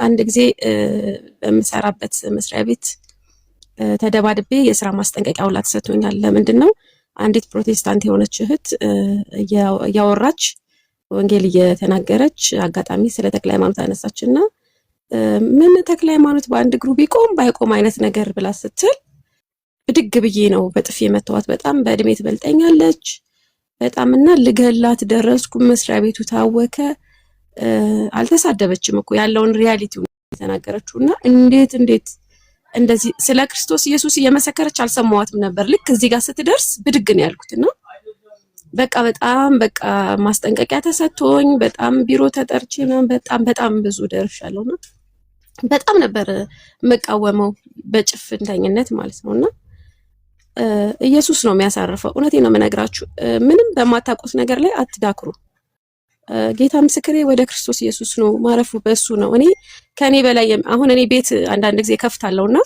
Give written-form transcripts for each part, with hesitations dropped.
አንድ ጊዜ በምሰራበት መስሪያ ቤት ተደባድቤ የስራ ማስጠንቀቂያ ሁላ ተሰጥቶኛል። ለምንድነው አንዲት ፕሮቴስታንት የሆነች እህት ያወራች ወንጌል እየተናገረች አጋጣሚ ስለ ተክለ ሃይማኖት አነሳችና ምን ተክለ ሃይማኖት በአንድ እግሩ ቢቆም ባይቆም አይነት ነገር ብላ ስትል ብድግ ብዬ ነው በጥፊ መተዋት። በጣም በእድሜ ትበልጠኛለች በጣምና ልገላት ደረስኩ። መስሪያ ቤቱ ታወከ። አልተሳደበችም እኮ ያለውን ሪያሊቲውን ተናገረችውና እንዴት እንደዚህ ስለ ክርስቶስ ኢየሱስ እየመሰከረች አልሰማዋትም ነበር። ልክ እዚህ ጋር ስትደርስ ብድግ ነው ያልኩትና በቃ ማስጠንቀቂያ ተሰጥቶኝ በጣም ቢሮ ተጠርቼ በጣም ብዙ ደርሻለሁና በጣም ነበር መቃወመው በጭፍንተኝነት ማለት ነውና ኢየሱስ ነው የሚያሳርፈው። እውነቴን ነው የምነግራችሁ። ምንም በማታውቁት ነገር ላይ አትዳክሩ። ጌታ ምስክሬ ወደ ክርስቶስ ኢየሱስ ነው ማረፉ በሱ ነው። እኔ ከኔ በላይ አሁን እኔ ቤት አንዳንድ ጊዜ ከፍታለሁና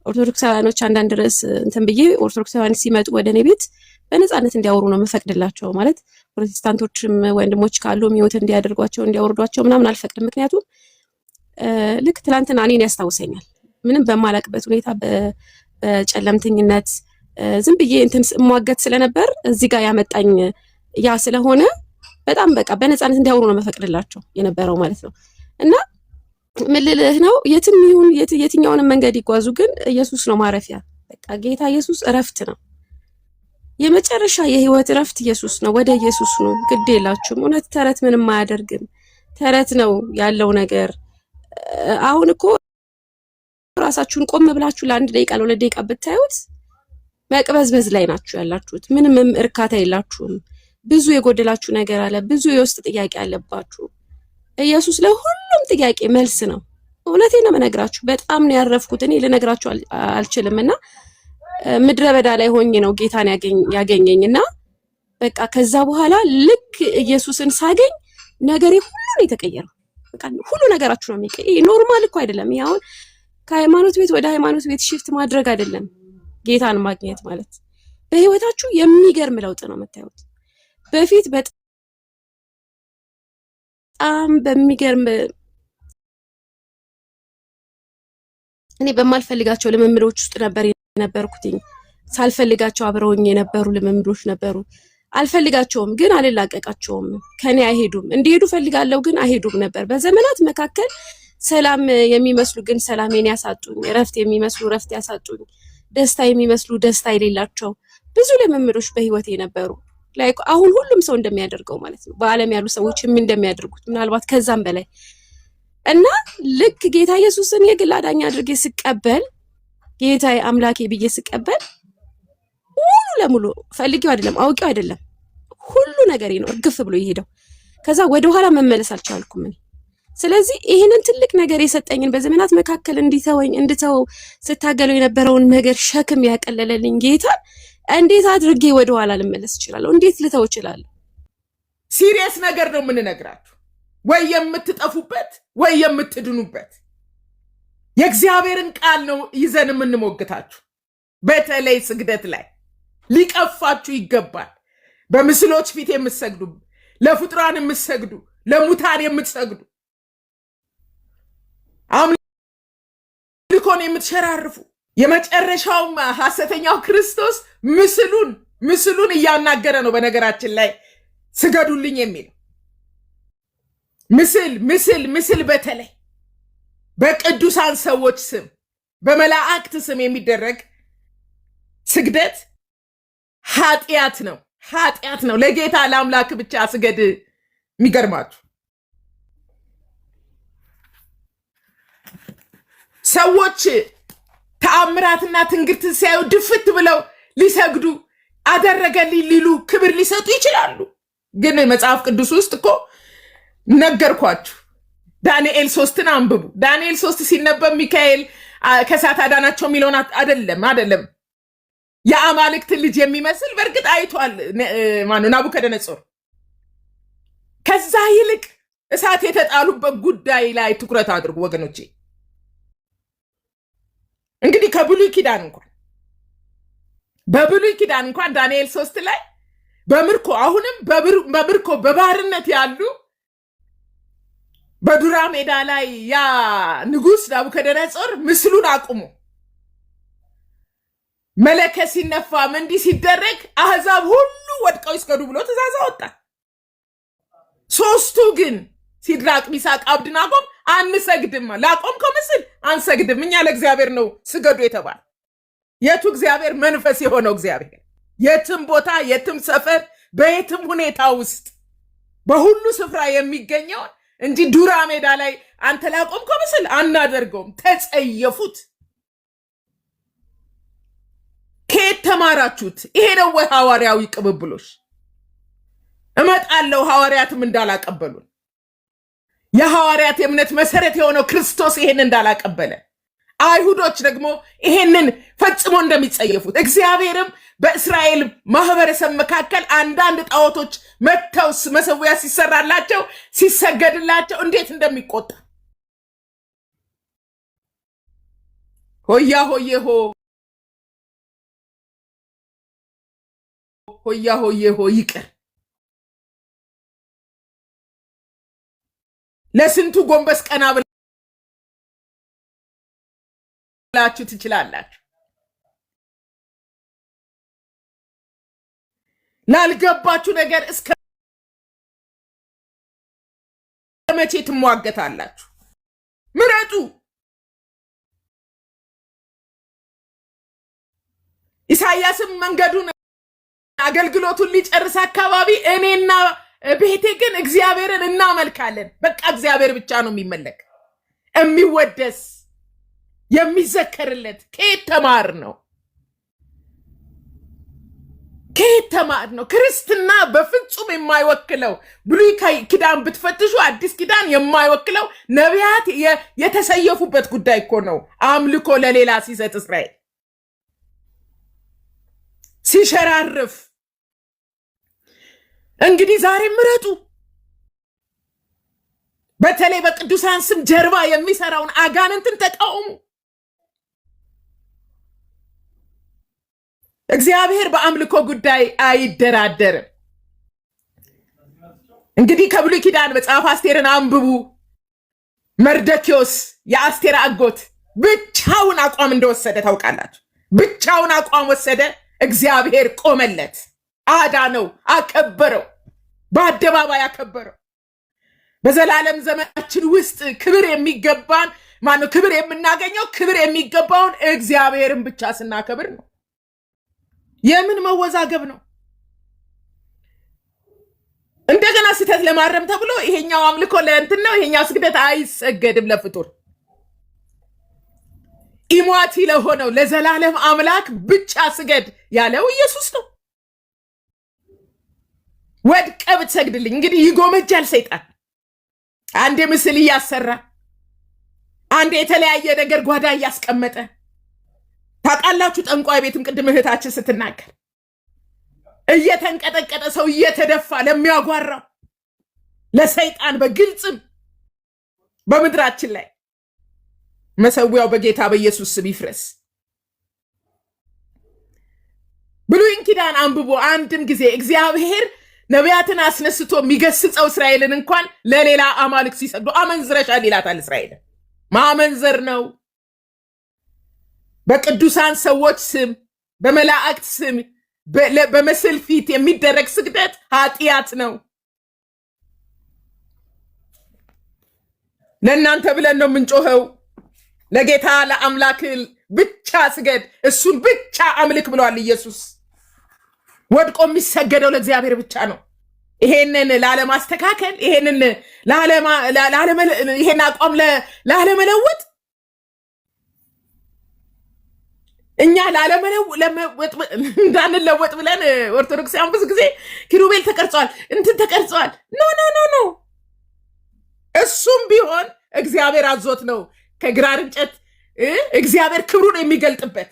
ኦርቶዶክሳውያኖች አንዳንድ ርዕስ እንትን ብዬ ኦርቶዶክሳውያን ሲመጡ ወደ እኔ ቤት በነፃነት እንዲያወሩ ነው መፈቅድላቸው። ማለት ፕሮቴስታንቶችም ወንድሞች ካሉ ሚውት እንዲያደርጓቸው እንዲያወርዷቸው ምናምን አልፈቅድም። ምክንያቱም ልክ ትላንትና እኔን ያስታውሰኛል። ምንም በማላቅበት ሁኔታ በጨለምተኝነት ዝም ብዬ እንትን ሟገት ስለነበር እዚህ ጋር ያመጣኝ ያ ስለሆነ በጣም በቃ በነፃነት እንዲያወሩ ነው መፈቅድላቸው የነበረው ማለት ነው። እና ምን ልልህ ነው የትም ይሁን የትኛውንም መንገድ ይጓዙ ግን ኢየሱስ ነው ማረፊያ። በቃ ጌታ ኢየሱስ እረፍት ነው። የመጨረሻ የህይወት እረፍት ኢየሱስ ነው። ወደ ኢየሱስ ነው። ግድ የላችሁም። እውነት ተረት ምንም አያደርግም። ተረት ነው ያለው ነገር። አሁን እኮ ራሳችሁን ቆም ብላችሁ ለአንድ ደቂቃ ለሁለት ደቂቃ ብታዩት መቅበዝበዝ ላይ ናችሁ ያላችሁት። ምንም እርካታ የላችሁም። ብዙ የጎደላችሁ ነገር አለ። ብዙ የውስጥ ጥያቄ አለባችሁ። ኢየሱስ ለሁሉም ጥያቄ መልስ ነው። እውነቴን ነው የምነግራችሁ። በጣም ነው ያረፍኩት። እኔ ልነግራችሁ አልችልምና ምድረ በዳ ላይ ሆኜ ነው ጌታን ያገኘኝና በቃ ከዛ በኋላ ልክ ኢየሱስን ሳገኝ ነገሬ ሁሉ ነው የተቀየረው። በቃ ሁሉ ነገራችሁ ነው የሚቀየረው። ኖርማል እኮ አይደለም። አሁን ከሃይማኖት ቤት ወደ ሃይማኖት ቤት ሽፍት ማድረግ አይደለም ጌታን ማግኘት ማለት። በህይወታችሁ የሚገርም ለውጥ ነው የምታዩት። በፊት በጣም በሚገርም እኔ በማልፈልጋቸው ልምምዶች ውስጥ ነበርኩትኝ። ሳልፈልጋቸው አብረውኝ የነበሩ ልምምዶች ነበሩ። አልፈልጋቸውም ግን አልላቀቃቸውም። ከኔ አይሄዱም። እንዲሄዱ ፈልጋለሁ ግን አይሄዱም ነበር። በዘመናት መካከል ሰላም የሚመስሉ ግን ሰላሜን ያሳጡኝ፣ ረፍት የሚመስሉ ረፍት ያሳጡኝ፣ ደስታ የሚመስሉ ደስታ የሌላቸው ብዙ ልምምዶች በህይወቴ ነበሩ። ላይክ አሁን ሁሉም ሰው እንደሚያደርገው ማለት ነው። በአለም ያሉ ሰዎች ምን እንደሚያደርጉት ምናልባት ከዛም በላይ እና ልክ ጌታ ኢየሱስን የግል አዳኝ አድርጌ ስቀበል ጌታዬ አምላኬ ብዬ ስቀበል ሙሉ ለሙሉ ፈልጌው አይደለም አውቄው አይደለም ሁሉ ነገሬ ነው እርግፍ ብሎ ይሄደው። ከዛ ወደ ኋላ መመለስ አልቻልኩም እኔ። ስለዚህ ይሄንን ትልቅ ነገር የሰጠኝን በዘመናት መካከል እንድተው ስታገለው የነበረውን ነገር ሸክም ያቀለለልኝ ጌታ እንዴት አድርጌ ወደ ኋላ ልመለስ እችላለሁ? እንዴት ልተው እችላለሁ? ሲሪየስ ነገር ነው የምንነግራችሁ። ወይ የምትጠፉበት ወይ የምትድኑበት የእግዚአብሔርን ቃል ነው ይዘን የምንሞግታችሁ። በተለይ ስግደት ላይ ሊቀፋችሁ ይገባል። በምስሎች ፊት የምትሰግዱ፣ ለፍጡራን የምትሰግዱ፣ ለሙታን የምትሰግዱ፣ አምልኮን የምትሸራርፉ የመጨረሻው ሐሰተኛው ክርስቶስ ምስሉን እያናገረ ነው። በነገራችን ላይ ስገዱልኝ የሚል ምስል በተለይ በቅዱሳን ሰዎች ስም በመላእክት ስም የሚደረግ ስግደት ኃጢአት ነው። ለጌታ ለአምላክ ብቻ ስገድ። የሚገርማችሁ ሰዎች ተአምራትና ትንግርት ሲያዩ ድፍት ብለው ሊሰግዱ አደረገልኝ ሊሉ ክብር ሊሰጡ ይችላሉ። ግን መጽሐፍ ቅዱስ ውስጥ እኮ ነገርኳችሁ። ዳንኤል 3ን አንብቡ። ዳንኤል 3 ሲነበብ ሚካኤል ከእሳት አዳናቸው የሚለውን አይደለም የአማልክት ልጅ የሚመስል በእርግጥ አይቷል ናቡከደነጾር። ከዛ ይልቅ እሳት የተጣሉበት ጉዳይ ላይ ትኩረት አድርጉ ወገኖቼ። እንግዲህ በብሉይ ኪዳን እንኳን ዳንኤል 3 ላይ በምርኮ አሁንም በምርኮ በባርነት ያሉ በዱራ ሜዳ ላይ ያ ንጉሥ ናቡከደነጾር ምስሉን አቁሞ መለከት ሲነፋ እንዲህ ሲደረግ አሕዛብ ሁሉ ወድቀው ይስገዱ ብሎ ትእዛዝ አወጣ። ሶስቱ ግን ሲድራቅ ሚሳቅ አብድናጎም አንሰግድም፣ ላቆምከው ምስል አንሰግድም፣ እኛ ለእግዚአብሔር ነው ስገዱ የተባለ። የቱ እግዚአብሔር? መንፈስ የሆነው እግዚአብሔር የትም ቦታ የትም ሰፈር በየትም ሁኔታ ውስጥ በሁሉ ስፍራ የሚገኘውን እንጂ ዱራ ሜዳ ላይ አንተ ላቆምከው ምስል አናደርገውም። ተጸየፉት። ከየት ተማራችሁት? ይሄ ነው ወይ ሐዋርያዊ ቅብብሎሽ? እመጣለሁ ሐዋርያትም እንዳላቀበሉን፣ የሐዋርያት የእምነት መሰረት የሆነው ክርስቶስ ይሄን እንዳላቀበለ፣ አይሁዶች ደግሞ ይሄንን ፈጽሞ እንደሚጸየፉት፣ እግዚአብሔርም በእስራኤል ማህበረሰብ መካከል አንዳንድ ጣዖቶች መተው መሰዊያ ሲሰራላቸው ሲሰገድላቸው እንዴት እንደሚቆጣ ሆያ ሆዬ ሆ ሆያ ሆዬ ሆ ይቅር። ለስንቱ ጎንበስ ቀና ብላችሁ ትችላላችሁ። ላልገባችሁ ነገር እስከ መቼ ትሟገታላችሁ? ምረጡ። ኢሳያስም መንገዱን አገልግሎቱን ሊጨርስ አካባቢ እኔና ቤቴ ግን እግዚአብሔርን እናመልካለን። በቃ እግዚአብሔር ብቻ ነው የሚመለክ፣ የሚወደስ፣ የሚዘከርለት። ከየት ተማር ነው? ከየት ተማር ነው? ክርስትና በፍጹም የማይወክለው ብሉይ ኪዳን ብትፈትሹ አዲስ ኪዳን የማይወክለው ነቢያት የተሰየፉበት ጉዳይ እኮ ነው። አምልኮ ለሌላ ሲሰጥ እስራኤል ሲሸራርፍ። እንግዲህ ዛሬ ምረጡ። በተለይ በቅዱሳን ስም ጀርባ የሚሰራውን አጋንንትን ተቃውሙ። እግዚአብሔር በአምልኮ ጉዳይ አይደራደርም። እንግዲህ ከብሉይ ኪዳን መጽሐፍ አስቴርን አንብቡ። መርደኪዮስ የአስቴር አጎት ብቻውን አቋም እንደወሰደ ታውቃላችሁ። ብቻውን አቋም ወሰደ። እግዚአብሔር ቆመለት፣ አዳነው፣ አከበረው፣ በአደባባይ አከበረው። በዘላለም ዘመናችን ውስጥ ክብር የሚገባን ማነው? ክብር የምናገኘው ክብር የሚገባውን እግዚአብሔርን ብቻ ስናከብር ነው። የምን መወዛገብ ነው? እንደገና ስህተት ለማረም ተብሎ ይሄኛው አምልኮ ለእንትን ነው፣ ይሄኛው ስግደት አይሰገድም ለፍጡር። ኢሟቲ ለሆነው ለዘላለም አምላክ ብቻ ስገድ ያለው ኢየሱስ ነው። ወድቀ ብትሰግድልኝ። እንግዲህ ይጎመጃል ሰይጣን። አንዴ ምስል እያሰራ፣ አንዴ የተለያየ ነገር ጓዳ እያስቀመጠ ታውቃላችሁ። ጠንቋይ ቤትም ቅድም እህታችን ስትናገር እየተንቀጠቀጠ ሰው እየተደፋ ለሚያጓራው ለሰይጣን በግልጽም በምድራችን ላይ መሰዊያው በጌታ በኢየሱስ ስም ይፍረስ። ብሉይን ኪዳን አንብቦ አንድም ጊዜ እግዚአብሔር ነቢያትን አስነስቶ የሚገስጸው እስራኤልን እንኳን ለሌላ አማልክት ሲሰግዱ አመንዝረሻል ይላታል። እስራኤልን ማመንዘር ነው። በቅዱሳን ሰዎች ስም፣ በመላእክት ስም፣ በምስል ፊት የሚደረግ ስግደት ኃጢአት ነው። ለእናንተ ብለን ነው የምንጮኸው። ለጌታ ለአምላክ ብቻ ስገድ፣ እሱን ብቻ አምልክ ብለዋል ኢየሱስ። ወድቆ የሚሰገደው ለእግዚአብሔር ብቻ ነው። ይሄንን ላለማስተካከል፣ ይሄንን ይሄን አቋም ላለመለወጥ እኛ እንዳንለወጥ ብለን ኦርቶዶክሳውያን ብዙ ጊዜ ኪሩቤል ተቀርጸዋል፣ እንትን ተቀርጸዋል። ኖ ኖ ኖ ኖ። እሱም ቢሆን እግዚአብሔር አዞት ነው ከግራር እንጨት እግዚአብሔር ክብሩን የሚገልጥበት።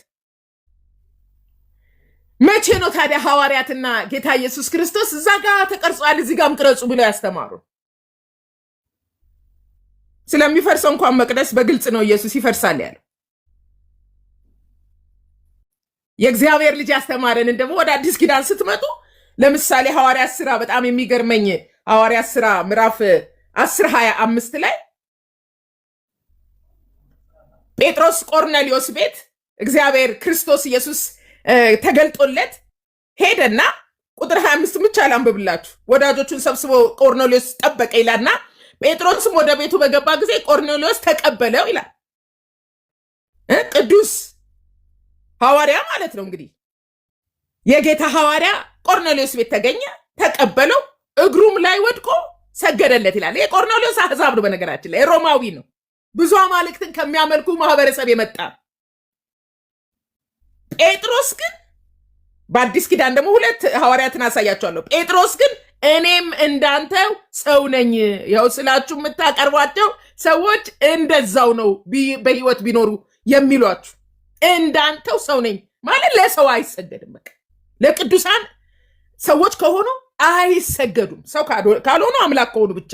መቼ ነው ታዲያ ሐዋርያትና ጌታ ኢየሱስ ክርስቶስ እዛ ጋር ተቀርጿል እዚህ ጋርም ቅረጹ ብለው ያስተማሩ? ስለሚፈርሰው እንኳን መቅደስ በግልጽ ነው ኢየሱስ ይፈርሳል ያለው። የእግዚአብሔር ልጅ ያስተማረንን ደግሞ ወደ አዲስ ኪዳን ስትመጡ ለምሳሌ ሐዋርያት ሥራ በጣም የሚገርመኝ ሐዋርያት ሥራ ምዕራፍ 10:25 ላይ ጴጥሮስ ቆርኔሌዎስ ቤት እግዚአብሔር ክርስቶስ ኢየሱስ ተገልጦለት ሄደና ቁጥር 25 ብቻ ላንብብላችሁ። ወዳጆቹን ሰብስቦ ቆርኔሌዎስ ጠበቀ ይላልና ጴጥሮስም ወደ ቤቱ በገባ ጊዜ ቆርኔሌዎስ ተቀበለው ይላል። ቅዱስ ሐዋርያ ማለት ነው እንግዲህ የጌታ ሐዋርያ ቆርኔሌዎስ ቤት ተገኘ፣ ተቀበለው፣ እግሩም ላይ ወድቆ ሰገደለት ይላል። ይሄ ቆርኔሌዎስ አሕዛብ ነው፣ በነገራችን ላይ ሮማዊ ነው። ብዙ አማልክትን ከሚያመልኩ ማህበረሰብ የመጣ ጴጥሮስ ግን በአዲስ ኪዳን ደግሞ 2 ሐዋርያትን አሳያቸዋለሁ። ጴጥሮስ ግን እኔም እንዳንተው ሰው ነኝ። ያው ስላችሁ የምታቀርቧቸው ሰዎች እንደዛው ነው በህይወት ቢኖሩ የሚሏችሁ። እንዳንተው ሰው ነኝ ማለት ለሰው አይሰገድም። በቃ ለቅዱሳን ሰዎች ከሆኑ አይሰገዱም። ሰው ካልሆኑ አምላክ ከሆኑ ብቻ።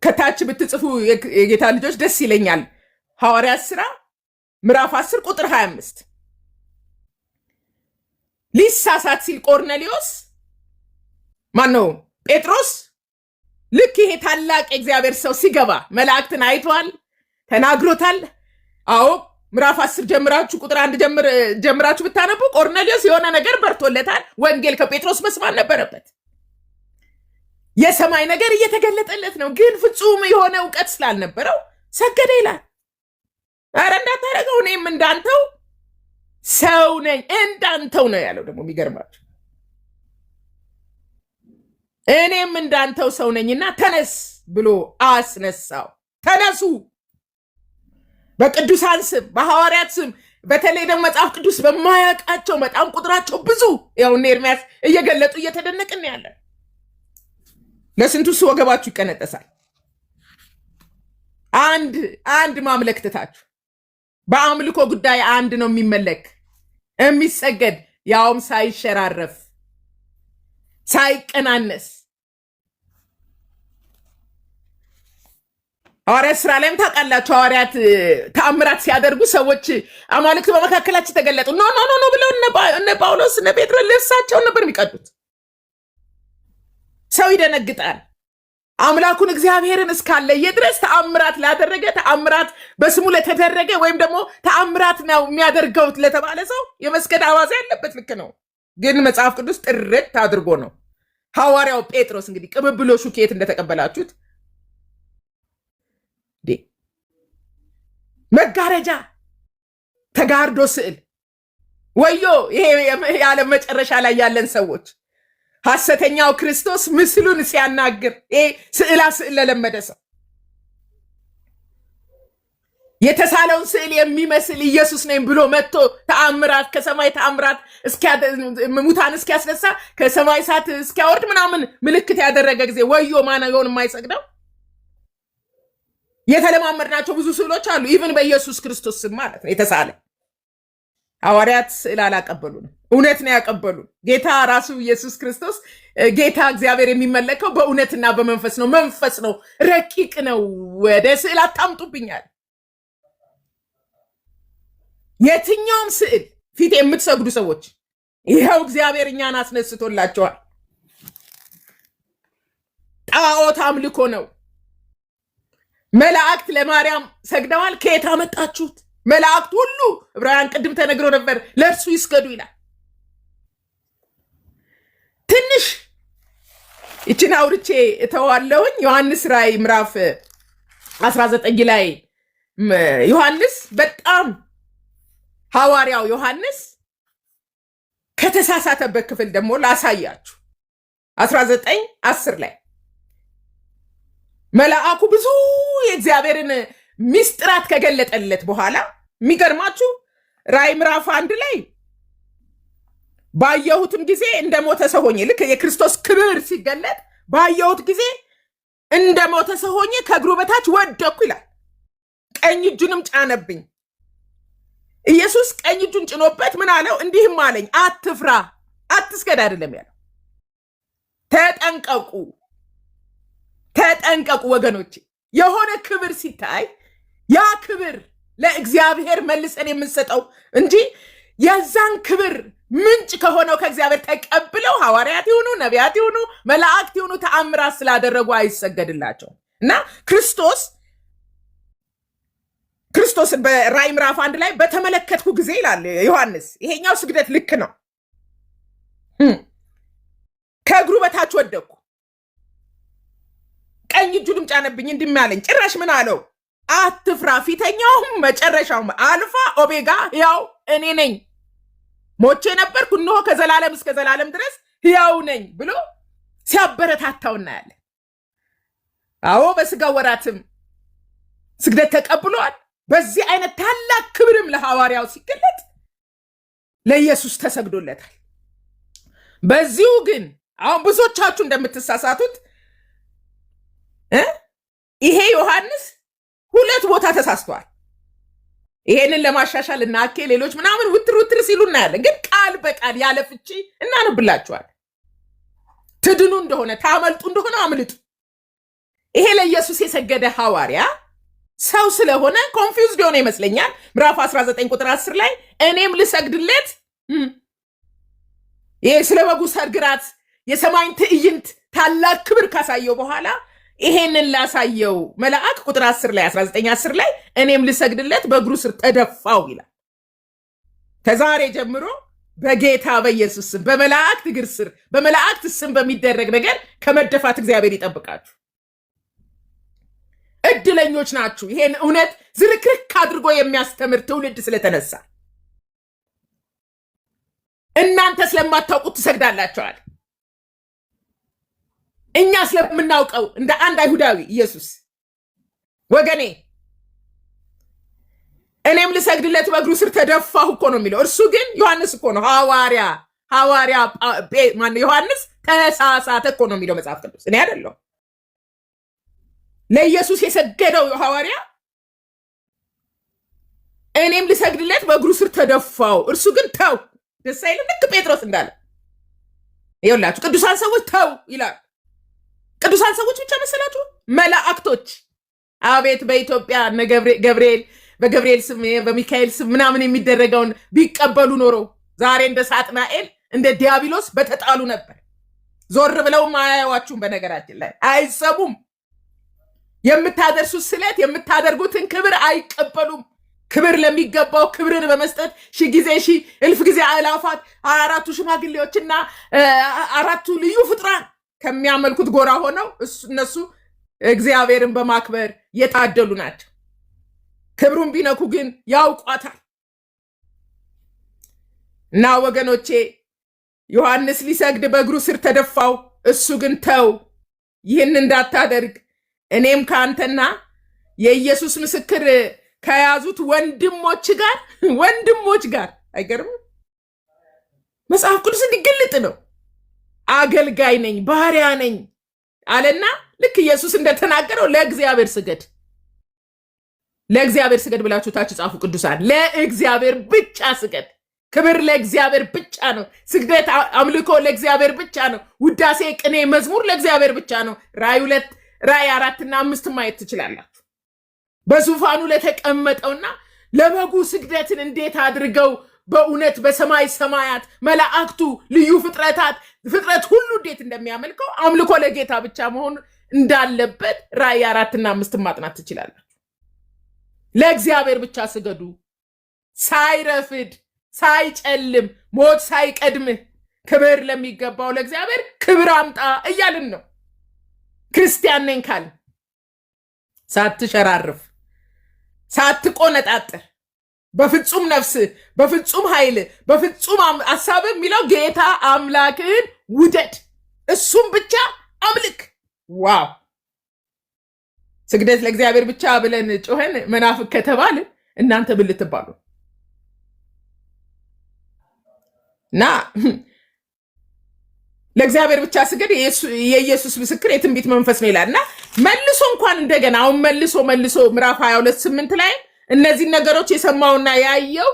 ከታች ብትጽፉ የጌታ ልጆች ደስ ይለኛል። ሐዋርያት ሥራ ምዕራፍ 10 ቁጥር 25 ሊሳሳት ሲል ቆርኔሌዎስ ማነው ጴጥሮስ ልክ ይሄ ታላቅ የእግዚአብሔር ሰው ሲገባ መላእክትን አይቷል፣ ተናግሮታል። አዎ ምዕራፍ 10 ጀምራችሁ ቁጥር 1 ጀምራችሁ ብታነቡ ቆርኔሌዎስ የሆነ ነገር በርቶለታል። ወንጌል ከጴጥሮስ መስማት ነበረበት። የሰማይ ነገር እየተገለጠለት ነው፣ ግን ፍጹም የሆነ እውቀት ስላልነበረው ሰገደ ይላል። አረ እንዳታረገው፣ እኔም እንዳንተው ሰው ነኝ። እንዳንተው ነው ያለው። ደግሞ የሚገርማችሁ እኔም እንዳንተው ሰው ነኝና ተነስ ብሎ አስነሳው። ተነሱ በቅዱሳን ስም በሐዋርያት ስም፣ በተለይ ደግሞ መጽሐፍ ቅዱስ በማያውቃቸው በጣም ቁጥራቸው ብዙ ያው ኤርምያስ እየገለጡ እየተደነቅን ያለን። ለስንቱስ ወገባችሁ ይቀነጠሳል። አንድ ማምለክ ትታችሁ በአምልኮ ጉዳይ አንድ ነው የሚመለክ የሚሰገድ፣ ያውም ሳይሸራረፍ ሳይቀናነስ። ሐዋርያት ሥራ ላይም ታውቃላችሁ፣ ሐዋርያት ተአምራት ሲያደርጉ ሰዎች አማልክት በመካከላቸው ተገለጡ ኖ ኖ ኖ ብለው እነ ጳውሎስ እነ ጴጥሮስ ልብሳቸውን ነበር የሚቀዱት። ሰው ይደነግጣል። አምላኩን እግዚአብሔርን እስካለየ ድረስ ተአምራት ላደረገ ተአምራት በስሙ ለተደረገ ወይም ደግሞ ተአምራት ነው የሚያደርገው ለተባለ ሰው የመስገድ አዋዜ ያለበት ልክ ነው። ግን መጽሐፍ ቅዱስ ጥርት አድርጎ ነው ሐዋርያው ጴጥሮስ እንግዲህ ቅብብሎሹ ከየት እንደተቀበላችሁት መጋረጃ ተጋርዶ ስዕል ወዮ! ይሄ የዓለም መጨረሻ ላይ ያለን ሰዎች ሐሰተኛው ክርስቶስ ምስሉን ሲያናግር ስዕላ ስዕል ለለመደ ሰው የተሳለውን ስዕል የሚመስል ኢየሱስ ነኝ ብሎ መጥቶ ተአምራት ከሰማይ ተአምራት ሙታን እስኪያስነሳ ከሰማይ እሳት እስኪያወርድ ምናምን ምልክት ያደረገ ጊዜ ወዮ! ማነገውን የማይሰግደው የተለማመድናቸው ብዙ ስዕሎች አሉ። ኢቭን በኢየሱስ ክርስቶስ ስም ማለት ነው የተሳለ። ሐዋርያት ስዕል አላቀበሉንም፣ እውነት ነው ያቀበሉን። ጌታ ራሱ ኢየሱስ ክርስቶስ ጌታ እግዚአብሔር የሚመለከው በእውነትና በመንፈስ ነው። መንፈስ ነው፣ ረቂቅ ነው። ወደ ስዕል አታምጡብኛል። የትኛውም ስዕል ፊት የምትሰግዱ ሰዎች ይኸው እግዚአብሔር እኛን አስነስቶላቸዋል። ጣዖት አምልኮ ነው። መላእክት ለማርያም ሰግደዋል። ከየት አመጣችሁት? መላእክት ሁሉ ዕብራውያን ቅድም ተነግሮ ነበር ለእርሱ ይስገዱ ይላል። ትንሽ ይችን አውርቼ እተዋለሁኝ። ዮሐንስ ራእይ ምዕራፍ 19 ላይ ዮሐንስ በጣም ሐዋርያው ዮሐንስ ከተሳሳተበት ክፍል ደግሞ ላሳያችሁ። 19:10 ላይ መልአኩ ብዙ የእግዚአብሔርን ሚስጥራት ከገለጠለት በኋላ የሚገርማችሁ ራእይ ምዕራፍ 1 ላይ ባየሁትም ጊዜ እንደሞተ ሰው ሆኜ፣ ልክ የክርስቶስ ክብር ሲገለጥ ባየሁት ጊዜ እንደሞተ ሰው ሆኜ ከእግሩ በታች ወደቅኩ ይላል። ቀኝ እጁንም ጫነብኝ። ኢየሱስ ቀኝ እጁን ጭኖበት ምን አለው? እንዲህም አለኝ፣ አትፍራ፣ አትስገድ አይደለም ያለው፣ ተጠንቀቁ፣ ተጠንቀቁ ወገኖቼ። የሆነ ክብር ሲታይ ያ ክብር ለእግዚአብሔር መልሰን የምንሰጠው እንጂ የዛን ክብር ምንጭ ከሆነው ከእግዚአብሔር ተቀብለው ሐዋርያት ይሁኑ ነቢያት ይሁኑ መላእክት ይሁኑ ተአምራት ስላደረጉ አይሰገድላቸው እና ክርስቶስን በራእይ ምዕራፍ 1 ላይ በተመለከትኩ ጊዜ ይላል ዮሐንስ፣ ይሄኛው ስግደት ልክ ነው። ከእግሩ በታች ወደቅኩ፣ ቀኝ እጁንም ጫነብኝ፣ እንዲህ አለኝ። ጭራሽ ምን አለው? አትፍራ፣ ፊተኛውም መጨረሻውም አልፋ ኦሜጋ ሕያው እኔ ነኝ። ሞቼ ነበርኩ፣ እነሆ ከዘላለም እስከ ዘላለም ድረስ ሕያው ነኝ ብሎ ሲያበረታታው እናያለን። አዎ በስጋ ወራትም ስግደት ተቀብሏል። በዚህ አይነት ታላቅ ክብርም ለሐዋርያው ሲገለጥ ለኢየሱስ ተሰግዶለታል። በዚሁ ግን አሁን ብዙዎቻችሁ እንደምትሳሳቱት ይሄ ዮሐንስ 2 ቦታ ተሳስተዋል። ይሄንን ለማሻሻል እና ሌሎች ምናምን ውትር ሲሉ እናያለን። ግን ቃል በቃል ያለ ፍቺ እናነብላችኋል። ትድኑ እንደሆነ ታመልጡ እንደሆነ አምልጡ። ይሄ ለኢየሱስ የሰገደ ሐዋርያ ሰው ስለሆነ ኮንፊውዝድ የሆነ ይመስለኛል። ምዕራፍ 19 ቁጥር 10 ላይ እኔም ልሰግድለት ይሄ ስለ በጉ ሰርግራት የሰማይን ትዕይንት ታላቅ ክብር ካሳየው በኋላ ይሄንን ላሳየው መልአክ ቁጥር 10 ላይ 19:10 ላይ እኔም ልሰግድለት በእግሩ ስር ተደፋው ይላል። ከዛሬ ጀምሮ በጌታ በኢየሱስ ስም በመላእክት እግር ስር በመላእክት ስም በሚደረግ ነገር ከመደፋት እግዚአብሔር ይጠብቃችሁ። እድለኞች ናችሁ። ይሄን እውነት ዝርክርክ አድርጎ የሚያስተምር ትውልድ ስለተነሳ እናንተ ስለማታውቁት ትሰግዳላችኋል። እኛ ስለምናውቀው እንደ አንድ አይሁዳዊ ኢየሱስ ወገኔ እኔም ልሰግድለት በእግሩ ስር ተደፋሁ እኮ ነው የሚለው። እርሱ ግን ዮሐንስ እኮ ነው ሐዋርያ ማነው ዮሐንስ ተሳሳተ እኮ ነው የሚለው መጽሐፍ ቅዱስ፣ እኔ አይደለሁ። ለኢየሱስ የሰገደው ሐዋርያ እኔም ልሰግድለት በእግሩ ስር ተደፋው፣ እርሱ ግን ተው። ደስ አይልም? ልክ ጴጥሮስ እንዳለ ይኸውላችሁ ቅዱሳን ሰዎች ተው ይላል። ቅዱሳን ሰዎች ብቻ መሰላችሁ? መላእክቶች አቤት በኢትዮጵያ እነ ገብርኤል በገብርኤል ስም በሚካኤል ስም ምናምን የሚደረገውን ቢቀበሉ ኖሮ ዛሬ እንደ ሳጥናኤል እንደ ዲያብሎስ በተጣሉ ነበር። ዞር ብለውም አያዩዋችሁም። በነገራችን ላይ አይሰሙም። የምታደርሱት ስለት የምታደርጉትን ክብር አይቀበሉም። ክብር ለሚገባው ክብርን በመስጠት 1000 ጊዜ 1000 እልፍ ጊዜ አእላፋት 24ቱ ሽማግሌዎችና 4ቱ ልዩ ፍጥራን ከሚያመልኩት ጎራ ሆነው እነሱ እግዚአብሔርን በማክበር የታደሉ ናቸው። ክብሩን ቢነኩ ግን ያውቋታል። እና ወገኖቼ ዮሐንስ ሊሰግድ በእግሩ ስር ተደፋው፣ እሱ ግን ተው፣ ይህን እንዳታደርግ እኔም ከአንተና የኢየሱስ ምስክር ከያዙት ወንድሞች ጋር አይገርም? መጽሐፍ ቅዱስ እንዲገለጥ ነው። አገልጋይ ነኝ ባሪያ ነኝ አለና ልክ ኢየሱስ እንደተናገረው ለእግዚአብሔር ስገድ ብላችሁ ታች ጻፉ ቅዱሳን። ለእግዚአብሔር ብቻ ስገድ። ክብር ለእግዚአብሔር ብቻ ነው። ስግደት አምልኮ ለእግዚአብሔር ብቻ ነው። ውዳሴ፣ ቅኔ፣ መዝሙር ለእግዚአብሔር ብቻ ነው። ራእይ 4 እና 5 ማየት ትችላላችሁ። በዙፋኑ ለተቀመጠውና ለበጉ ስግደትን እንዴት አድርገው በእውነት በሰማይ ሰማያት መላእክቱ ልዩ ፍጥረት ሁሉ እንዴት እንደሚያመልከው አምልኮ ለጌታ ብቻ መሆን እንዳለበት ራእይ 4 እና 5 ማጥናት ትችላላችሁ። ለእግዚአብሔር ብቻ ስገዱ፣ ሳይረፍድ ሳይጨልም ሞት ሳይቀድምህ ክብር ለሚገባው ለእግዚአብሔር ክብር አምጣ እያልን ነው። ክርስቲያን ነኝ ካል ሳትሸራርፍ ሳትቆነጣጠር በፍጹም ነፍስ በፍጹም ኃይል በፍጹም ሐሳብ የሚለው ጌታ አምላክህን ውደድ፣ እሱም ብቻ አምልክ። ዋው! ስግደት ለእግዚአብሔር ብቻ ብለን ጮኸን መናፍቅ ከተባል እናንተ ብል ትባሉ እና ለእግዚአብሔር ብቻ ስገድ የኢየሱስ ምስክር የትንቢት መንፈስ ነው ይላልና መልሶ እንኳን እንደገና አሁን መልሶ ምዕራፍ 22:8 ላይ እነዚህ ነገሮች የሰማውና ያየው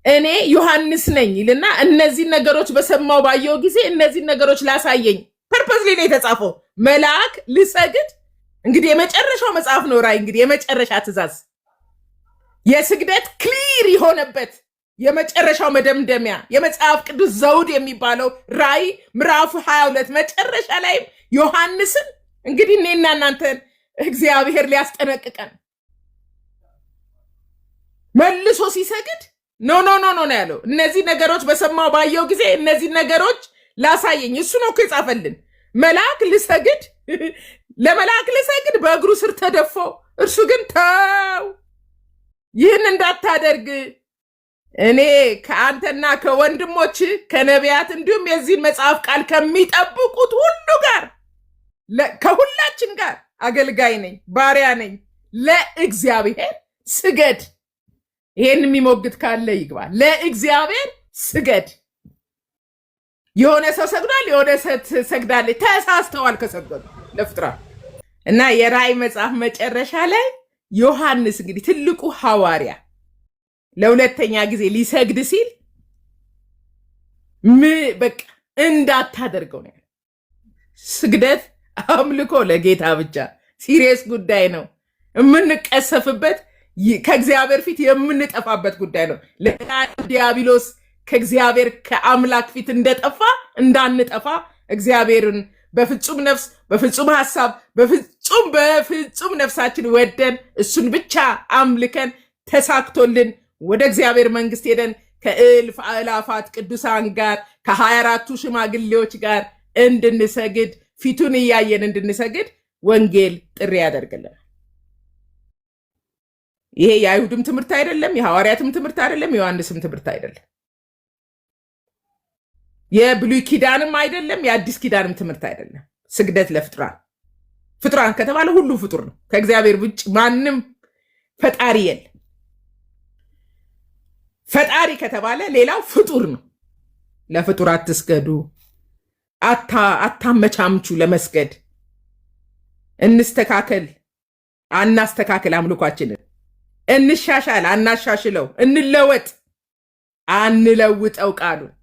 እኔ ዮሐንስ ነኝ ይልና እነዚህ ነገሮች በሰማው ባየው ጊዜ እነዚህ ነገሮች ላሳየኝ ፐርፐዝሊ ነው የተጻፈው መልአክ ልሰግድ። እንግዲህ የመጨረሻው መጽሐፍ ነው ራእይ። እንግዲህ የመጨረሻ ትእዛዝ የስግደት ክሊር የሆነበት የመጨረሻው መደምደሚያ የመጽሐፍ ቅዱስ ዘውድ የሚባለው ራእይ ምዕራፍ 22 መጨረሻ ላይ ዮሐንስን እንግዲህ እኔና እናንተን እግዚአብሔር ሊያስጠነቅቀን መልሶ ሲሰግድ ኖ ኖ ኖ ኖ ነው ያለው። እነዚህ ነገሮች በሰማው ባየው ጊዜ እነዚህ ነገሮች ላሳየኝ እሱ ነው እኮ የጻፈልን። መልአክ ልሰግድ ለመልአክ ልሰግድ በእግሩ ስር ተደፎ እርሱ ግን ተው ይህን እንዳታደርግ እኔ ከአንተና ከወንድሞች ከነቢያት እንዲሁም የዚህን መጽሐፍ ቃል ከሚጠብቁት ሁሉ ጋር ከሁላችን ጋር አገልጋይ ነኝ፣ ባሪያ ነኝ። ለእግዚአብሔር ስገድ። ይሄን የሚሞግት ካለ ይግባ። ለእግዚአብሔር ስገድ። የሆነ ሰው ሰግዷል፣ የሆነ ሰው ሰግዳለች። ተሳስተዋል ከሰገዱ ለፍጥረት እና የራእይ መጽሐፍ መጨረሻ ላይ ዮሐንስ እንግዲህ ትልቁ ሐዋርያ ለሁለተኛ ጊዜ ሊሰግድ ሲል በቃ እንዳታደርገው ነው። ስግደት አምልኮ ለጌታ ብቻ ሲሪየስ ጉዳይ ነው። የምንቀሰፍበት ከእግዚአብሔር ፊት የምንጠፋበት ጉዳይ ነው። ዲያብሎስ ከእግዚአብሔር ከአምላክ ፊት እንደጠፋ እንዳንጠፋ እግዚአብሔርን በፍጹም ነፍስ በፍጹም ሐሳብ በፍጹም ነፍሳችን ወደን እሱን ብቻ አምልከን ተሳክቶልን ወደ እግዚአብሔር መንግስት ሄደን ከእልፍ አእላፋት ቅዱሳን ጋር ከ24ቱ ሽማግሌዎች ጋር እንድንሰግድ ፊቱን እያየን እንድንሰግድ ወንጌል ጥሪ ያደርግልናል። ይሄ የአይሁድም ትምህርት አይደለም፣ የሐዋርያትም ትምህርት አይደለም፣ የዮሐንስም ትምህርት አይደለም፣ የብሉይ ኪዳንም አይደለም፣ የአዲስ ኪዳንም ትምህርት አይደለም። ስግደት ለፍጡራን ፍጡራን ከተባለ ሁሉ ፍጡር ነው። ከእግዚአብሔር ውጭ ማንም ፈጣሪ የለም። ፈጣሪ ከተባለ ሌላው ፍጡር ነው። ለፍጡር አትስገዱ፣ አታመቻምቹ ለመስገድ። እንስተካከል፣ አናስተካከል አምልኳችንን፣ እንሻሻል፣ አናሻሽለው፣ እንለወጥ፣ አንለውጠው ቃሉን።